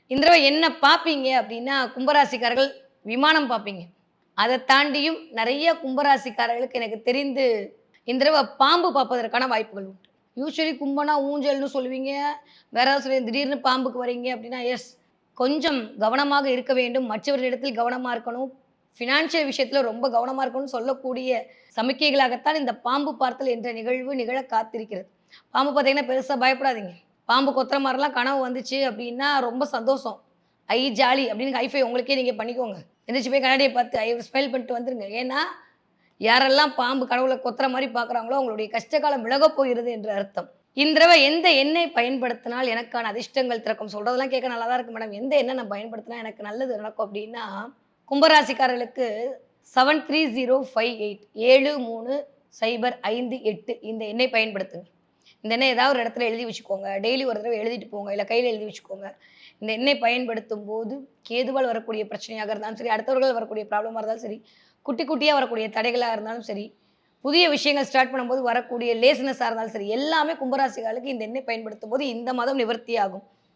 இந்த தடவை என்ன பார்ப்பீங்க அப்படின்னா, கும்பராசிக்காரர்கள் விமானம் பார்ப்பீங்க. அத தாண்டியும் நெறைய கும்பராசிக்காரர்களுக்கு எனக்கு தெரிந்து, இந்த தடவ பாம்பு பார்ப்பதற்கான வாய்ப்புகள் உண்டு. யூசுவலி கும்பம்னா ஊஞ்சல்னு சொல்லுவீங்க. வேற ஏதாவது சொல்லுவீங்க. திடீர்னு பாம்புக்கு வரீங்க அப்படின்னா, எஸ் கொஞ்சம் கவனமாக இருக்க வேண்டும். மற்றவர்களிடத்தில் கவனமா இருக்கணும். ஃபினான்ஷியல் விஷயத்தில ரொம்ப கவனமா இருக்கணும்னு சொல்லக்கூடிய சமிக்கைகளாகத்தான் இந்த பாம்பு பார்த்தல் என்ற நிகழ்வு நிகழ காத்திருக்கிறது. பாம்பு பார்த்தீங்கன்னா, பெருசா பயப்படாதீங்க. பாம்பு கொத்துற மாரிலாம் கனவு வந்துச்சு அப்டின்னா, ரொம்ப சந்தோஷம். ஐ ஜாலி அப்டின்னு ஹைஃபை உங்களுக்கே நீங்க பண்ணிக்கோங்க. எந்திரிச்சு போய் கண்ணாடிய பார்த்து ஸ்மைல் பண்ணிட்டு வந்துருங்க. ஏன்னா, யாரெல்லாம் பாம்பு கனவுல கொத்துற மாரி பார்க்குறாங்களோ, அவங்களுடைய கஷ்டகாலம் விலகப் போகிறது என்று அர்த்தம். இந்த தடவ எந்த எண்ணெய் பயன்படுத்தினால் எனக்கான அதிர்ஷ்டங்கள் திறக்கும்? சொல்றதெல்லாம் கேட்க நல்லா தான் இருக்கு மேடம். எந்த எண்ணெய் நான் பயன்படுத்தினா எனக்கு நல்லது நடக்கும் அப்டின்னா, கும்பராசிக்காரர்களுக்கு 730587 730558 இந்த எண்ணை பயன்படுத்துங்க. இந்த எண்ணை ஏதாவது ஒரு இடத்துல எழுதி வச்சுக்கோங்க. டெய்லி ஒரு தடவை எழுதிட்டு போங்க. இல்ல கையில எழுதி வச்சுக்கோங்க. இந்த எண்ணை பயன்படுத்தும்போது கேதுவால் வரக்கூடிய பிரச்சனையாக இருந்தாலும் சரி, அடுத்தவர்களால் வரக்கூடிய ப்ராப்ளமா இருந்தாலும் சரி, குட்டி குட்டியா வரக்கூடிய தடைகளா இருந்தாலும் சரி, புதிய விஷயங்கள் ஸ்டார்ட் பண்ணும்போது வரக்கூடிய லேசினஸா இருந்தாலும் சரி, எல்லாமே கும்பராசிகளுக்கு இந்த எண்ணை பயன்படுத்தும்போது இந்த மாதம் நிவர்த்தி ஆகும்.